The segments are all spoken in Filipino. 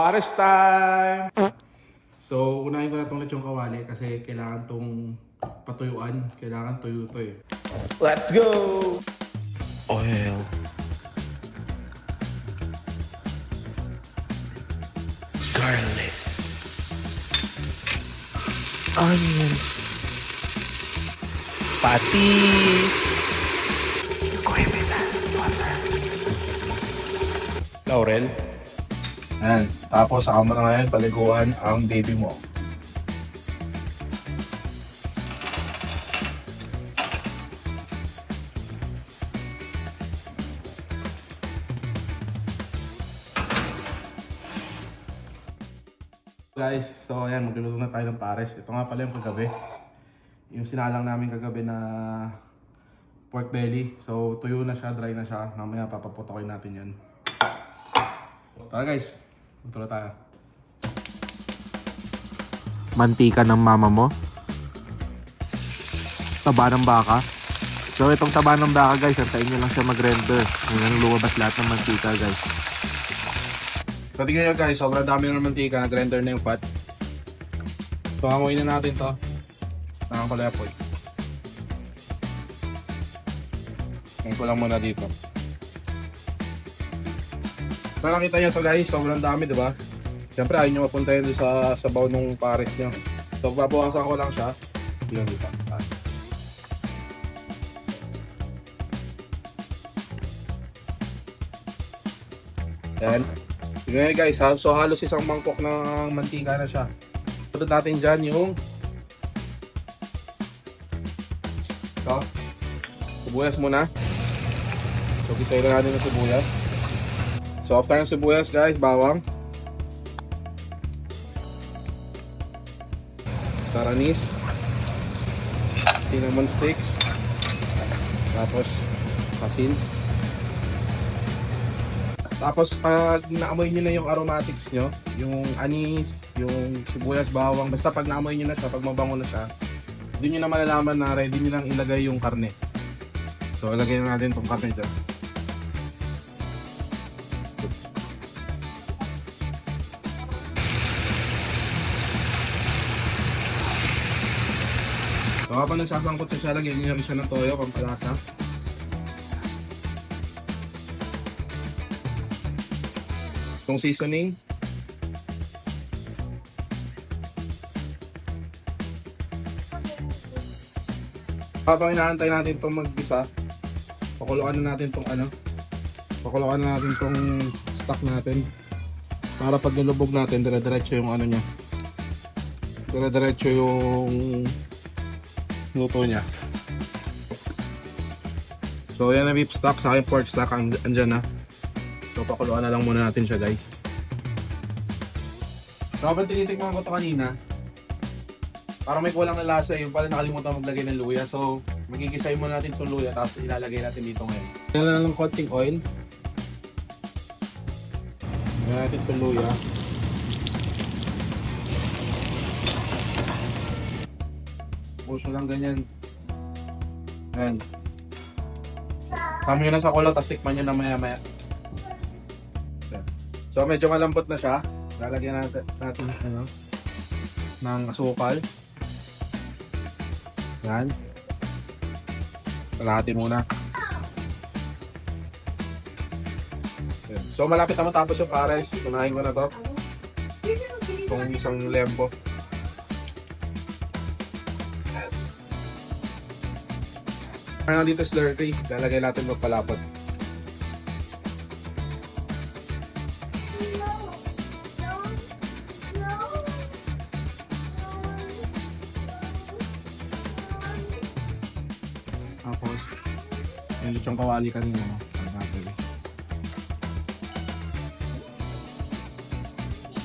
Pares time! So, unahin ko na itong lechong kawali kasi kailangan itong patuyuan. Kailangan tuyo to eh. Let's go! Oil. Garlic. Onions. Patis. Laurel. Ayan. Tapos, saka mo na ngayon paliguan ang baby mo. Guys, so ayan, magluluto na tayo ng pares. Ito nga pala yung kagabi. Yung sinalang namin kagabi na pork belly. So, tuyo na siya, dry na siya. Mamaya papaputokin natin yan. Tara guys, luto na tayo. Mantika ng mama mo. Taba ng baka. So itong taba ng baka guys, antayin nyo lang siya mag-render. Ngayon lumabas lahat ng mantika guys. So tingnan nyo guys, sobrang dami ng mantika, nag-render na yung pot. So hanguin na natin to. Nakakalapoy. Ngayon ko lang muna dito. So nakita nyo to guys, sobrang dami diba? Siyempre ayaw nyo mapunta yun sa sabaw nung pares nyo. So babawasan ko lang siya. Yun dito. Yan. Tingnan nyo guys ha. So halos isang mangkok ng mantika na siya. Sunod natin dyan yung ito. Sibuyas muna. So gitayin na natin ng sibuyas. So after ng sibuyas guys, bawang. Star-anise. Cinnamon sticks. Tapos asin. Tapos pag naamoy nyo na yung aromatics nyo, yung anis, yung sibuyas, bawang, basta pag naamoy nyo na siya, pag mabango na siya, doon nyo na malalaman na ready nyo lang ilagay yung karne. So ilagay na natin itong karne dyan. So habang nagsasangkot siya, lagyan nyo rin siya ng toyo, pampalasa. Itong seasoning. Habang inaantay natin itong mag-isa, pakuluan na natin itong pakuluan na natin itong stock natin. Para pag nilubog natin, dire-diretso yung niya. Dire-diretso yung luto niya. So yan na beef stock, sa akin pork stock andyan na. So pakuluan na lang muna natin siya guys. So habang tinitikman ko ito kanina, parang may kulang na lasa, yung pala nakalimutan maglagay ng luya. So magigisay muna natin itong luya, tapos ilalagay natin dito ngayon. Kailan lang ng konting oil. Lagyan natin itong luya. Puso lang ganyan. Ayan. Sama nyo na sa kulo, tapos tikman nyo na maya maya. So medyo malambot na siya. Lalagyan natin ng asukal. Yan. Kalahati muna. Yan. So malapit na matapos yung pares. Unahin ko na to. Itong isang lempo. Parang dito slurry, lalagay natin magpalapot. Tapos, yung lechong kawali kanina,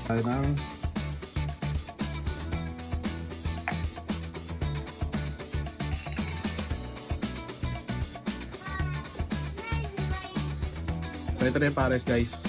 tayo ng so ito na yung pares guys.